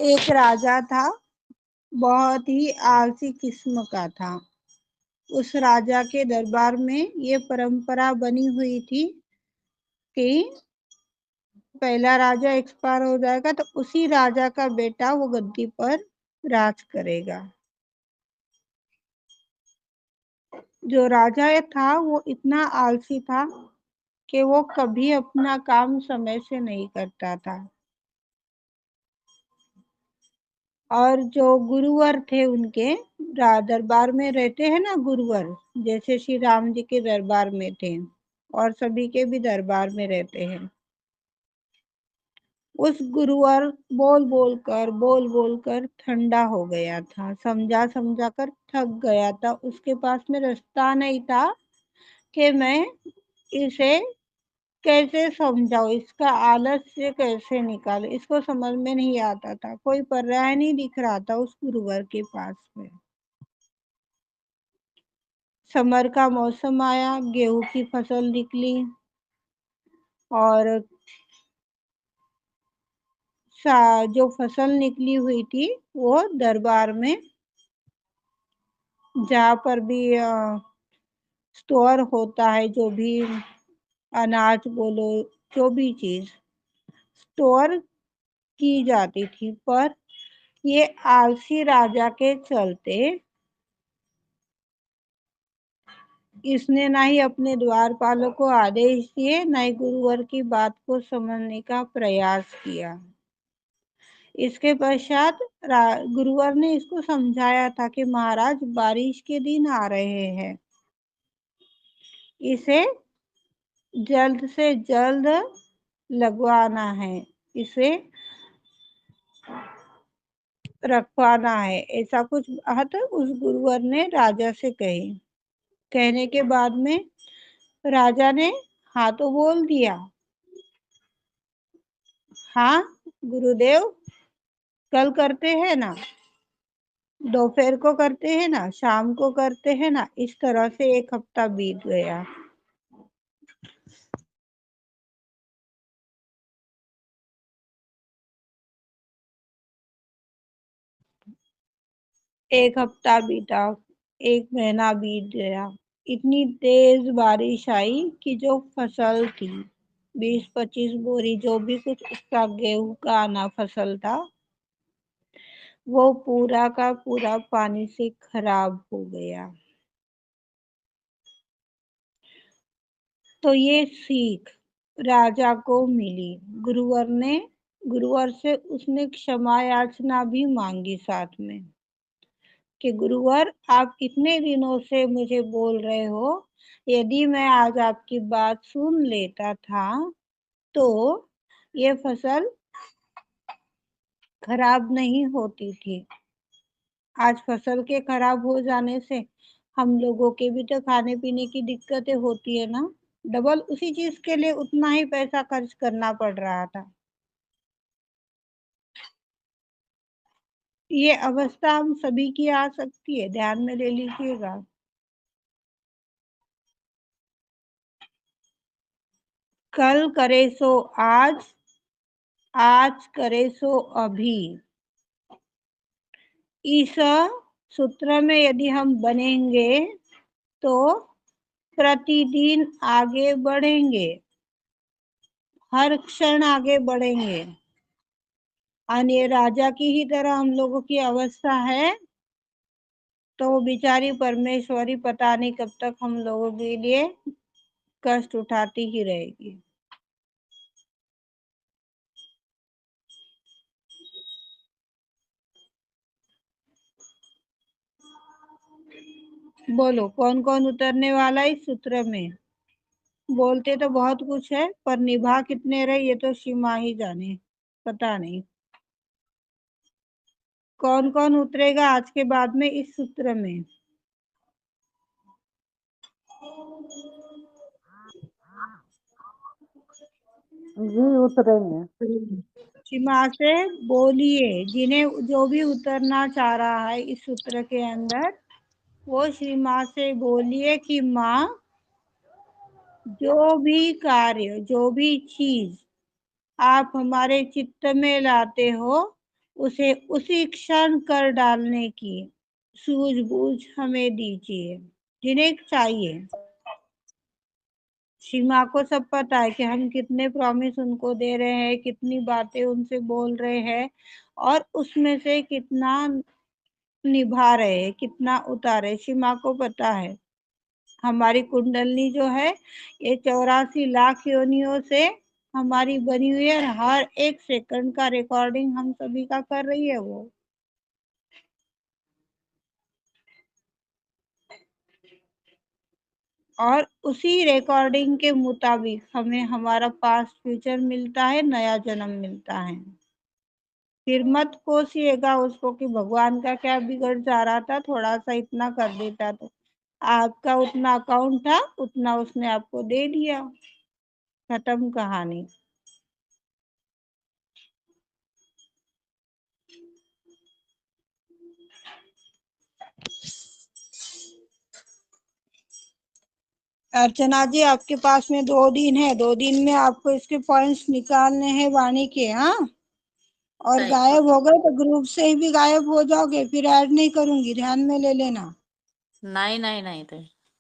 एक राजा था, बहुत ही आलसी किस्म का था। उस राजा के दरबार में ये परंपरा बनी हुई थी कि पहला राजा एक्सपायर हो जाएगा तो उसी राजा का बेटा वो गद्दी पर राज करेगा। जो राजा था वो इतना आलसी था कि वो कभी अपना काम समय से नहीं करता था। और जो गुरुवर थे उनके दरबार में रहते हैं ना, गुरुवर जैसे श्री राम जी के दरबार में थे और सभी के भी दरबार में रहते हैं। उस गुरुवर बोल बोल कर ठंडा हो गया था, समझा समझा कर थक गया था। उसके पास में रास्ता नहीं था कि मैं इसे कैसे समझाऊं, इसका आलस्य कैसे निकालूं। इसको समझ में नहीं आता था, कोई पर्याय नहीं दिख रहा था उस गुरुवर के पास में। समर का मौसम आया, गेहूं की फसल निकली और जो फसल निकली हुई थी वो दरबार में, जहाँ पर भी स्टोर होता है, जो भी अनाज बोलो, जो भी चीज स्टोर की जाती थी, पर ये आलसी राजा के चलते इसने ना ही अपने द्वारपालों को आदेश दिए, ना ही गुरुवर की बात को समझने का प्रयास किया। इसके पश्चात गुरुवर ने इसको समझाया था कि महाराज बारिश के दिन आ रहे हैं, इसे जल्द से जल्द लगवाना है, इसे रखवाना है। ऐसा कुछ बात उस गुरुवर ने राजा से कही। कहने के बाद में राजा ने हाँ तो बोल दिया। हाँ गुरुदेव, कल करते हैं ना, दोपहर को करते हैं ना, शाम को करते हैं ना। इस तरह से एक हफ्ता बीत गया। एक हफ्ता बीता, एक महीना बीत गया। इतनी तेज बारिश आई कि जो फसल थी, 20-25 बोरी जो भी कुछ उसका गेहूं का आना फसल था, वो पूरा का पूरा पानी से खराब हो गया। तो ये सीख राजा को मिली। गुरुवर से उसने क्षमा याचना भी मांगी साथ में कि गुरुवर, आप इतने दिनों से मुझे बोल रहे हो, यदि मैं आज आपकी बात सुन लेता था तो ये फसल खराब नहीं होती थी। आज फसल के खराब हो जाने से हम लोगों के भी तो खाने पीने की दिक्कतें होती है ना। डबल उसी चीज के लिए उतना ही पैसा खर्च करना पड़ रहा था। ये अवस्था हम सभी की आ सकती है, ध्यान में ले लीजिएगा। कल करे सो आज, आज करे सो अभी। इस सूत्र में यदि हम बनेंगे तो प्रतिदिन आगे बढ़ेंगे, हर क्षण आगे बढ़ेंगे। और ये राजा की ही तरह हम लोगों की अवस्था है तो बेचारी परमेश्वरी पता नहीं कब तक हम लोगों के लिए कष्ट उठाती ही रहेगी। बोलो कौन कौन उतरने वाला है इस सूत्र में। बोलते तो बहुत कुछ है पर निभा कितने रहे ये तो शिव माँ ही जाने, पता नहीं कौन कौन उतरेगा आज के बाद में इस सूत्र में। जी उतरेंगे। सीमा से बोलिए, जिन्हें जो भी उतरना चाह रहा है इस सूत्र के अंदर, वो श्री माँ से बोलिए कि माँ, जो भी कार्य, जो भी चीज आप हमारे चित्त में लाते हो उसे उसी क्षण कर डालने की सूझबूझ हमें दीजिए, जिन्हें चाहिए। सीमा को सब पता है कि हम कितने प्रॉमिस उनको दे रहे हैं, कितनी बातें उनसे बोल रहे हैं और उसमें से कितना निभा रहे हैं, कितना उतारे। सीमा को पता है हमारी कुंडलनी जो है ये 84 लाख योनियों से हमारी बनी हुई है और हर एक सेकंड का रिकॉर्डिंग हम सभी का कर रही है वो। और उसी रिकॉर्डिंग के मुताबिक हमें हमारा पास्ट फ्यूचर मिलता है, नया जन्म मिलता है। फिर मत कोसिएगा उसको कि भगवान का क्या बिगड़ जा रहा था, थोड़ा सा इतना कर देता तो। आपका उतना अकाउंट था, उतना उसने आपको दे दिया, खत्म कहानी। अर्चना जी आपके पास में 2 दिन है, 2 दिन में आपको इसके पॉइंट्स निकालने हैं वाणी के। हाँ, और सही हो. गायब हो गए तो ग्रुप से ही भी गायब हो जाओगे, फिर ऐड नहीं करूंगी, ध्यान में ले लेना। नाही नाही नाही ते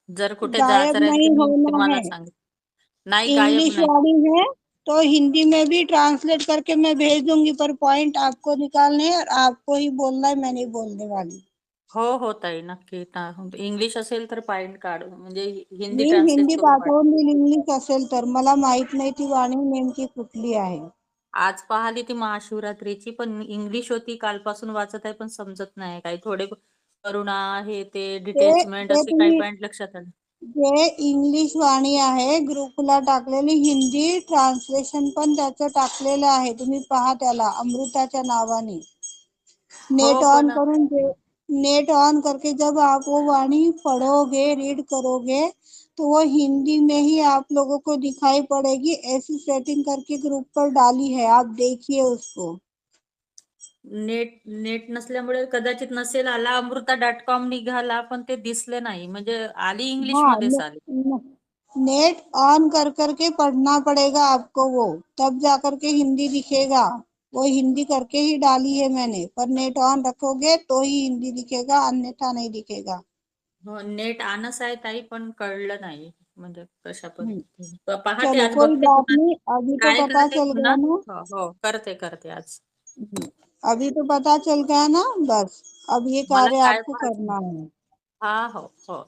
जर कुठे गायब जायचं राहील नहीं तर मी होना तुम्हाला है। सांगेन. नाही गायब इंग्लिश नाही. वाली है तो हिंदी में भी ट्रांसलेट करके मैं भेज दूंगी, पर पॉइंट आपको निकालने हैं और आपको ही बोलना है, मैं नहीं बोलने वाली। हो हो ताई नक्की. इंग्लिश असेल तर पॉइंट काढू, म्हणजे हिंदी मी ट्रान्सलेट हिंदी करून पाठवू. पाठवून दिली इंग्लिश असेल तर, मला माहित नाही ती वाणी नेमकी कुठली आहे। आज पाहिली ती महाशिवरात्रीची, पण इंग्लिश होती, कालपासून वाचत आहे पण समजत नाही. काही थोडे करुणा हे ते डिटेचमेंट ते असे काही तुम्ही पॉइंट लक्षात आले. जे इंग्लिश वाणी आहे ग्रुपला टाकलेली, हिंदी ट्रान्सलेशन पण त्याचं टाकलेलं आहे, तुम्ही पहा त्याला, अमृताच्या नावाने। हो नेट पण ऑन करून नेट ऑन करके जब आप वो वाणी पढ़ोगे, रीड करोगे, तो वो हिंदी में ही आप लोगों को दिखाई पड़ेगी। ऐसी सेटिंग करके ग्रुप पर डाली है, आप देखिए उसको। नेट नेट नसल्यामुळे कदाचित नसेल आला. अमृता.com निघाला पण ते दिसले नाही, म्हणजे आली इंग्लिश हाँ, मध्येच आली. नेट ऑन कर करके पढ़ना पड़ेगा आपको वो, तब जा करके हिंदी दिखेगा। वो हिंदी करके ही डाली है मैंने, पर नेट ऑन रखोगे तो ही हिंदी दिखेगा, अन्यथा नहीं दिखेगा। हो नेट आणच आहे ताई, पण कळलं नाही म्हणजे कशा हम्म, पद्धतीने. पहाटे चलो आज कोई बघते बात पुन्हा. नहीं, अभी तो ट्राय पता करते चल पुन्हा. गया ना। हो हो करते करते आज. अभी तो पता चल गया ना, बस अब ये मला कार्य काय आपको पाहिजे. करना है। हा हो हो.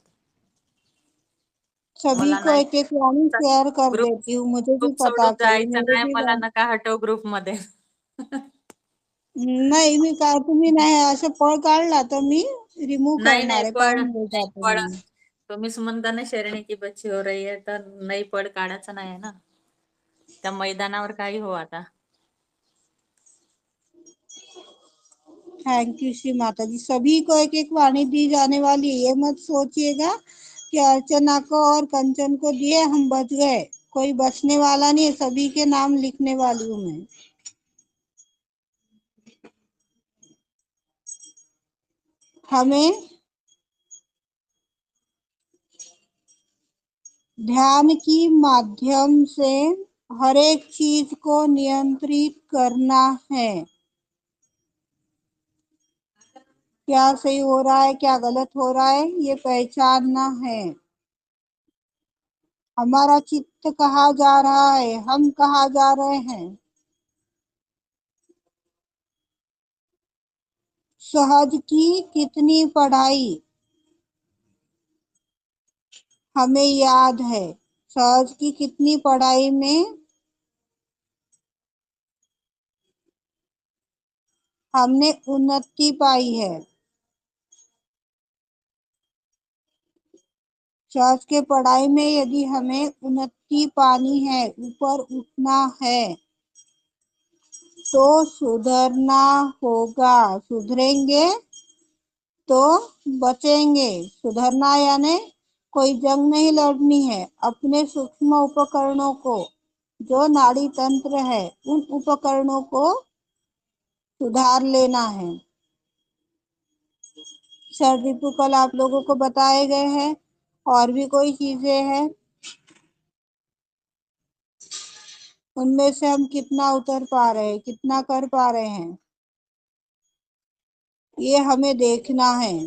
सभी मला को नाही एक एक वाणी शेयर कर ग्रुप देती हूँ, मुझे भी ग्रुप पता सोडून चले, जायचं मेरे नाही भी मला, नका हटव ग्रुप मध्ये. नाही, मी काय, तुम्ही नाही असं पळ काढला तर मी रिमूव्ह नहीं करणार नहीं आहे, पढ़ पाहून नहीं घ्यायचा पढ़. तुम्ही। तुम्ही सुमनता ने शेरणी की बच्ची हो रही है तर नहीं पढ़ काढायचं नाही ना. त्या मैदानावर काही हो आता. थैंक यू श्री माता जी। सभी को एक एक वाणी दी जाने वाली है, ये मत सोचिएगा कि अर्चना को और कंचन को दिए हम बच गए, कोई बचने वाला नहीं है, सभी के नाम लिखने वाली हूँ मैं। हमें ध्यान की माध्यम से हर एक चीज को नियंत्रित करना है। क्या सही हो रहा है, क्या गलत हो रहा है, ये पहचानना है। हमारा चित्त कहाँ जा रहा है, हम कहाँ जा रहे हैं। सहज की कितनी पढ़ाई हमें याद है, सहज की कितनी पढ़ाई में हमने उन्नति पाई है। सहज के पढ़ाई में यदि हमें उन्नति पानी है, ऊपर उठना है, तो सुधरना होगा। सुधरेंगे तो बचेंगे। सुधरना यानी कोई जंग नहीं लड़नी है, अपने सूक्ष्म उपकरणों को, जो नाड़ी तंत्र है, उन उपकरणों को सुधार लेना है। सर रिपु कल आप लोगों को बताए गए हैं, और भी कोई चीजें हैं, उनमें से हम कितना उतर पा रहे हैं, कितना कर पा रहे हैं। ये हमें देखना है।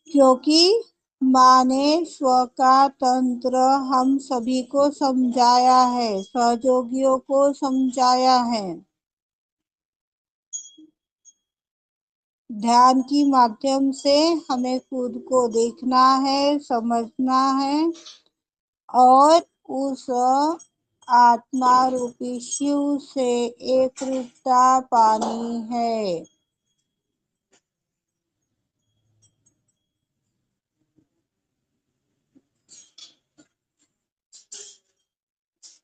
क्योंकि माँ ने स्व का तंत्र हम सभी को समझाया है, सहयोगियों को समझाया है। ध्यान की माध्यम से हमें खुद को देखना है, समझना है और उस आत्मा रूपी शिव से एक रूपता पानी है।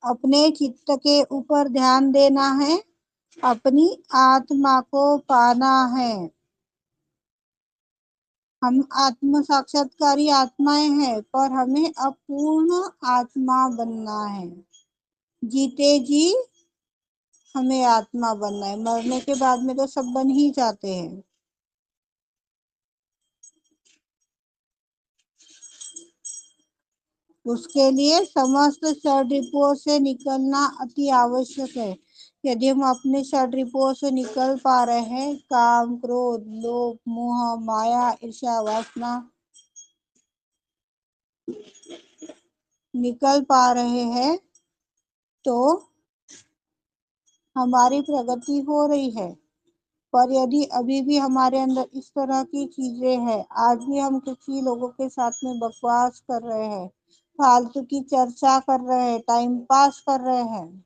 अपने चित्त के ऊपर ध्यान देना है, अपनी आत्मा को पाना है। हम आत्म साक्षात्कारी आत्माएं हैं, पर हमें अपूर्ण आत्मा बनना है। जीते जी हमें आत्मा बनना है, मरने के बाद में तो सब बन ही जाते हैं। उसके लिए समस्त षड्रिपुओं से निकलना अति आवश्यक है। यदि हम अपने षड्रिपुओं से निकल पा रहे हैं, काम, क्रोध, लोभ, मोह, माया, ईर्ष्या, वासना निकल पा रहे हैं, तो हमारी प्रगति हो रही है। पर यदि अभी भी हमारे अंदर इस तरह की चीजें हैं, आज भी हम किसी लोगों के साथ में बकवास कर रहे हैं, फालतू की चर्चा कर रहे हैं, टाइम पास कर रहे हैं,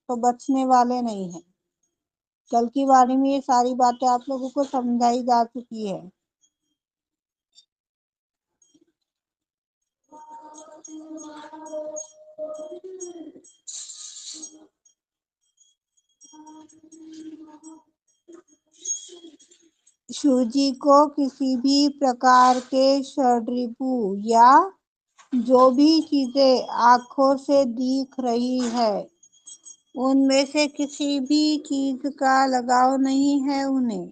तो बचने वाले नहीं है। कल की वाणी में ये सारी बातें आप लोगों को समझाई जा चुकी है। शिव जी को किसी भी प्रकार के षड्रिपु या जो भी चीजें आंखों से दिख रही है, उनमें से किसी भी चीज का लगाव नहीं है। उन्हें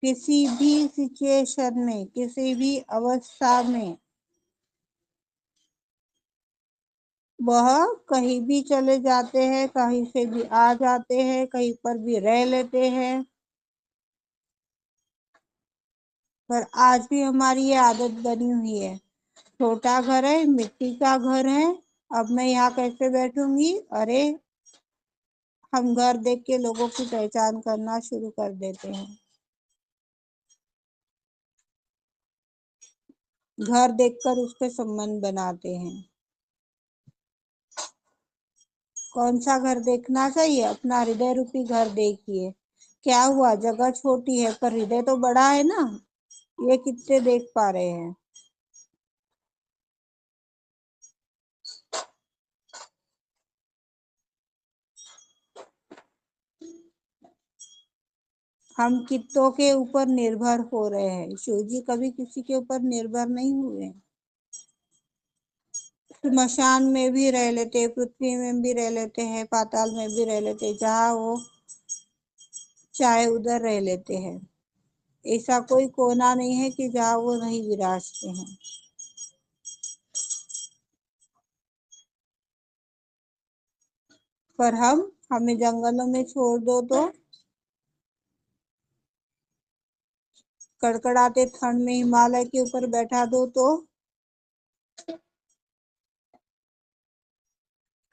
किसी भी सिचुएशन में, किसी भी अवस्था में वह कहीं भी चले जाते हैं, कहीं से भी आ जाते हैं, कहीं पर भी रह लेते हैं। पर आज भी हमारी ये आदत बनी हुई है, छोटा घर है, मिट्टी का घर है, अब मैं यहाँ कैसे बैठूंगी, अरे हम घर देख के लोगों की पहचान करना शुरू कर देते हैं। घर देखकर उसके संबंध बनाते हैं। कौन सा घर देखना चाहिए? अपना हृदय रूपी घर देखिए। क्या हुआ, जगह छोटी है पर हृदय तो बड़ा है ना। ये कितने देख पा रहे हैं? हम कितों के ऊपर निर्भर हो रहे हैं, शिव जी कभी किसी के ऊपर निर्भर नहीं हुए। स्मशान में भी रह लेते, पृथ्वी में भी रह लेते हैं, पाताल में भी रह लेते, जहाँ वो चाहे उधर रह लेते हैं। ऐसा कोई कोना नहीं है कि जहाँ वो नहीं विराजते हैं। पर हमें जंगलों में छोड़ दो तो, कड़कड़ाते ठंड में हिमालय के ऊपर बैठा दो तो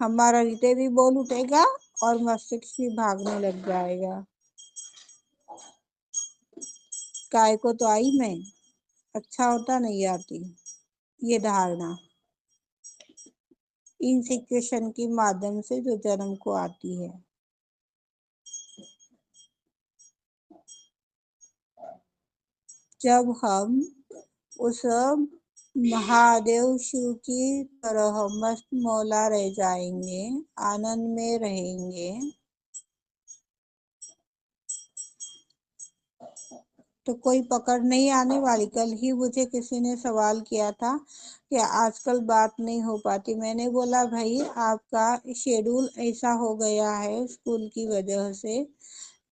हमारा हृदय भी बोल उठेगा और मस्तिष्क भी भागने लग जाएगा। काय को तो आई मैं, अच्छा होता नहीं आती। ये धारणा इन सिचुएशन के माध्यम से जो जन्म को आती है। जब हम उस महादेव शिव की तरह मस्त मौला रह जाएंगे, आनंद में रहेंगे, तो कोई पकड़ नहीं आने वाली। कल ही मुझे किसी ने सवाल किया था कि आजकल बात नहीं हो पाती। मैंने बोला भाई, आपका शेड्यूल ऐसा हो गया है स्कूल की वजह से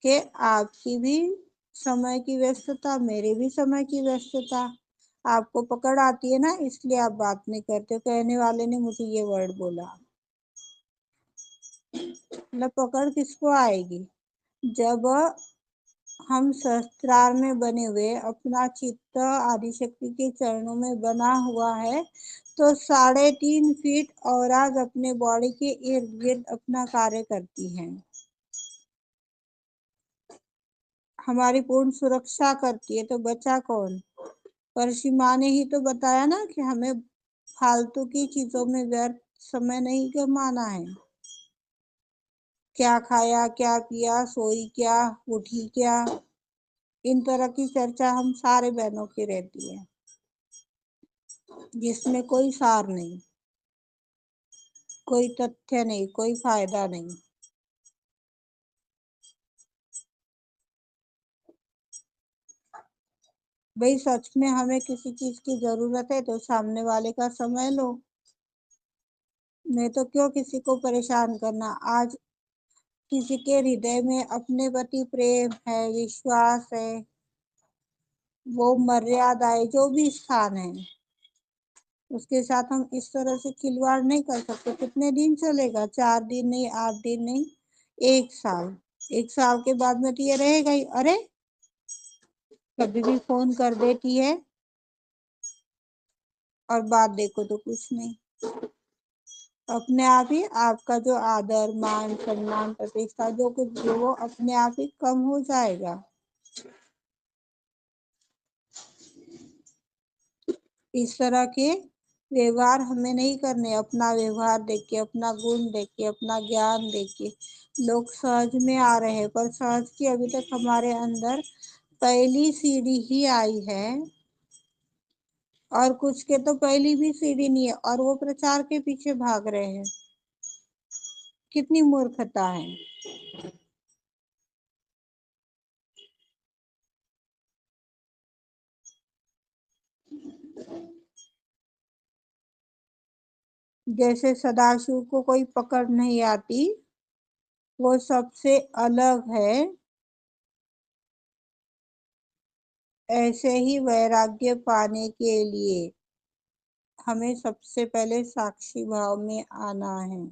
कि आपकी भी समय की व्यस्तता, मेरे भी समय की व्यस्तता, आपको पकड़ आती है ना, इसलिए आप बात नहीं करते हो। कहने वाले ने मुझे ये वर्ड बोला। मतलब पकड़ किसको आएगी? जब हम सहस्त्रार में बने हुए, अपना चित्त आदिशक्ति के चरणों में बना हुआ है, तो 3.5 फीट औराज अपने बॉडी के इर्द गिर्द अपना कार्य करती हैं, हमारी पूर्ण सुरक्षा करती है। तो बचा कौन? परशु माँ ने ही तो बताया ना कि हमें फालतू की चीजों में व्यर्थ समय नहीं गंवाना है। क्या खाया, क्या पिया, सोई क्या, उठी क्या, इन तरह की चर्चा हम सारे बहनों की रहती है, जिसमें कोई सार नहीं, कोई तथ्य नहीं, कोई फायदा नहीं। भाई सच में हमें किसी चीज की जरूरत है तो सामने वाले का समय लो, नहीं तो क्यों किसी को परेशान करना। आज किसी के हृदय में अपने प्रति प्रेम है, विश्वास है, वो मर्यादा है, जो भी स्थान है, उसके साथ हम इस तरह से खिलवाड़ नहीं कर सकते। कितने दिन चलेगा? 4 दिन नहीं, 8 दिन नहीं, 1 साल। 1 साल के बाद में तो ये रहेगा ही। अरे कभी भी फोन कर देती है और बात देखो तो कुछ नहीं। अपने आप ही आपका जो आदर, मान, सम्मान, प्रतिष्ठा जो कुछ भी, वो अपने आप ही कम हो जाएगा। इस तरह के व्यवहार हमें नहीं करने। अपना व्यवहार देख के, अपना गुण देख के, अपना ज्ञान देख के लोग सहज में आ रहे हैं, पर सहज की अभी तक हमारे अंदर पहली सीढ़ी ही आई है, और कुछ के तो पहली भी सीढ़ी नहीं है और वो प्रचार के पीछे भाग रहे हैं। कितनी मूर्खता है। जैसे सदाशिव को कोई पकड़ नहीं आती, वो सबसे अलग है, ऐसे ही वैराग्य पाने के लिए हमें सबसे पहले साक्षी भाव में आना है।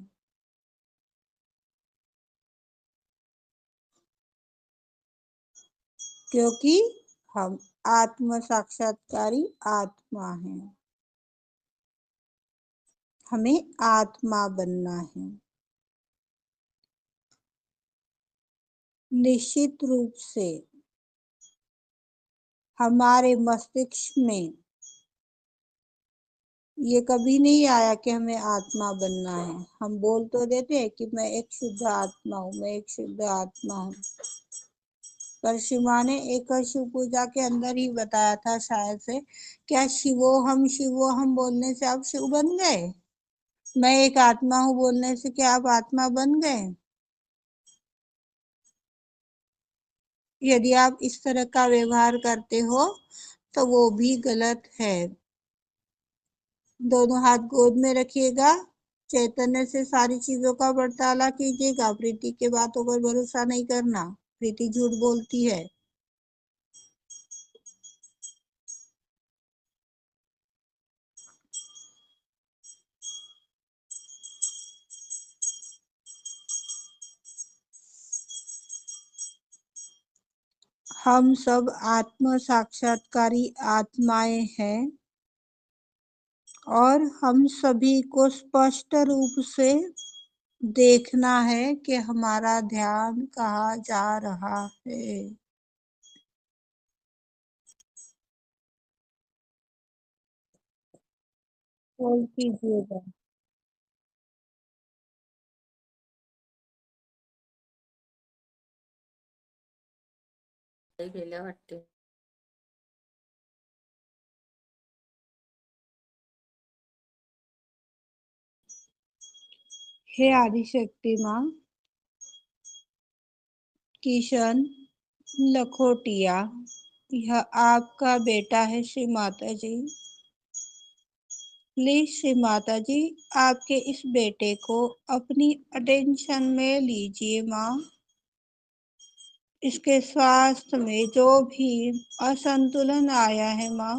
क्योंकि हम आत्म साक्षात्कारी आत्मा हैं, हमें आत्मा बनना है। निश्चित रूप से हमारे मस्तिष्क में ये कभी नहीं आया कि हमें आत्मा बनना है। हम बोल तो देते हैं कि मैं एक शुद्ध आत्मा हूँ, मैं एक शुद्ध आत्मा हूँ, पर शिवा ने एक शिव पूजा के अंदर ही बताया था शायद से, क्या शिवोहम बोलने से आप शिव बन गए? मैं एक आत्मा हूँ बोलने से क्या आप आत्मा बन गए? यदि आप इस तरह का व्यवहार करते हो तो वो भी गलत है। दोनों हाथ गोद में रखिएगा, चैतन्य से सारी चीजों का बर्ताला कीजिएगा। प्रीति के बातों पर भरोसा नहीं करना, प्रीति झूठ बोलती है। हम सब आत्म साक्षात्कारी आत्माएं हैं और हम सभी को स्पष्ट रूप से देखना है कि हमारा ध्यान कहाँ जा रहा है। बोल कीजिएगा। गेल्या वाटते। हे आदिशक्ति माँ, किशन लखोटिया, यह आपका बेटा है श्री माता जी। प्लीज श्री माता जी, आपके इस बेटे को अपनी अटेंशन में लीजिए माँ। इसके स्वास्थ्य में जो भी असंतुलन आया है माँ,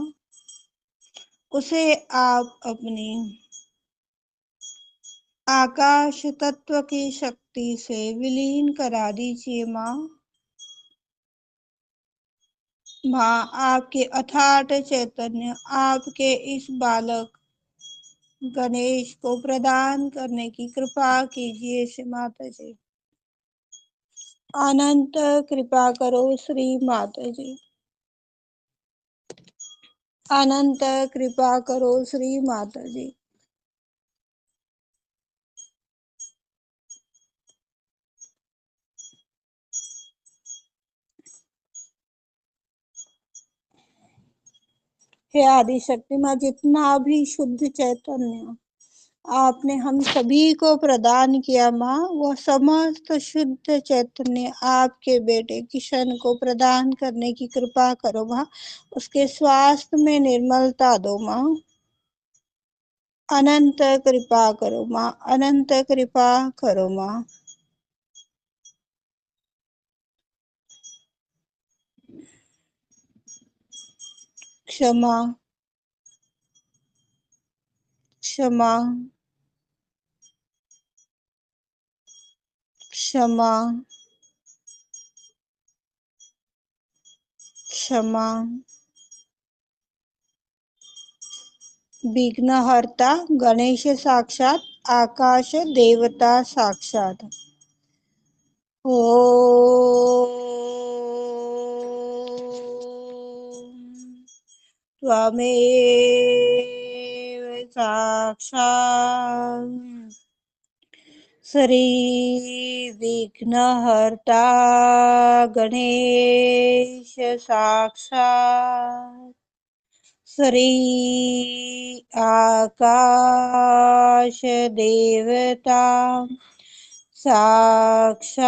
उसे आप अपनी आकाश तत्व की शक्ति से विलीन करा दीजिए माँ। माँ, आपके अथाट चैतन्य आपके इस बालक गणेश को प्रदान करने की कृपा कीजिए श्री माता जी। अनंत कृपा करो श्री माता जी। अनंत कृपा करो श्री माता जी। हे आदि शक्ति माँ, जितना भी शुद्ध चैतन्य आपने हम सभी को प्रदान किया माँ, वह समस्त शुद्ध चैतन्य आपके बेटे किशन को प्रदान करने की कृपा करो माँ। उसके स्वास्थ्य में निर्मलता दो माँ। अनंत कृपा करो माँ। अनंत कृपा करो माँ। क्षमा, क्षमा, क्षमा, क्षमा। विघ्नहर्ता गणेश साक्षात, आकाश देवता साक्षात। त्वमेव साक्षात् श्री विघ्नहर्ता गणेश साक्षात् श्री आकाश देवता साक्षात्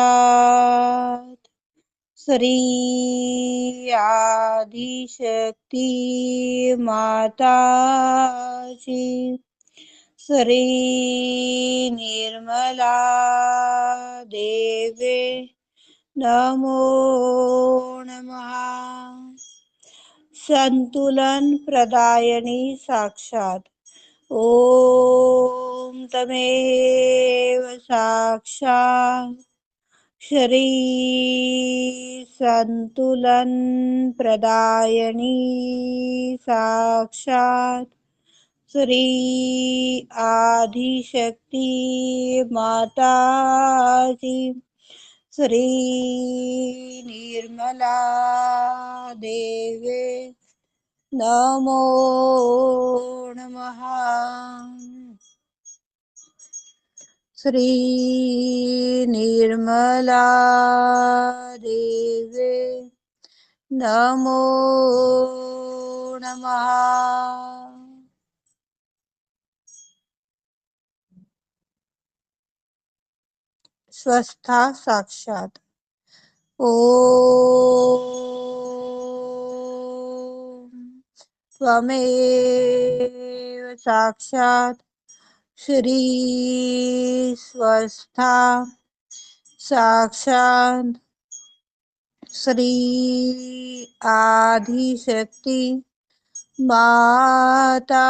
श्री आदिशक्ति माता जी श्री निर्मला देवी नमो नमः। संतुलन प्रदायिनी साक्षात ओम तमेव साक्षात श्री संतुलन प्रदायिनी साक्षात श्री आदिशक्ति माता जी श्री निर्मला देवी नमो नमः। श्री निर्मला देवी नमो नमः। स्वस्था साक्षात ओम त्वमेव साक्षात् श्री स्वस्था साक्षात् श्री आदिशक्ति माता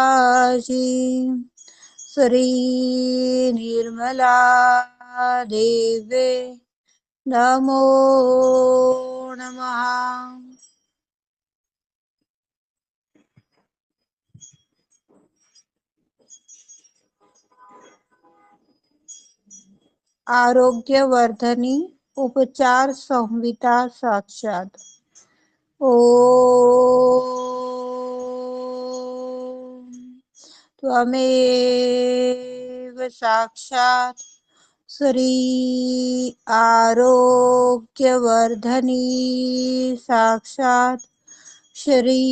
जी श्री निर्मला देवी नमो नमः। आरोग्यवर्धनी उपचार संहिता साक्षात ओम त्वमेव साक्षात् श्री आरोग्यवर्धनी साक्षात श्री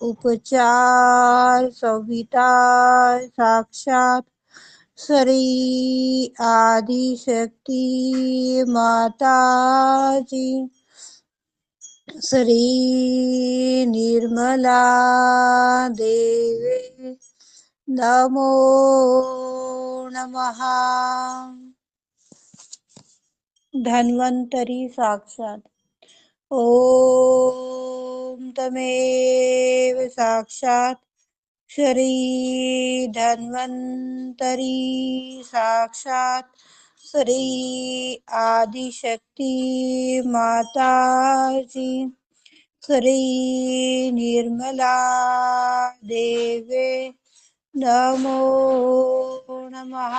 उपचार संहिता साक्षात श्री आदिशक्ति माता जी श्री निर्मला देवी नमो नमः। धन्वंतरी साक्षात ओम तमेव साक्षात श्री धन्वंतरी साक्षात श्री आदिशक्ति माता जी श्री निर्मला देवे नमो नमः।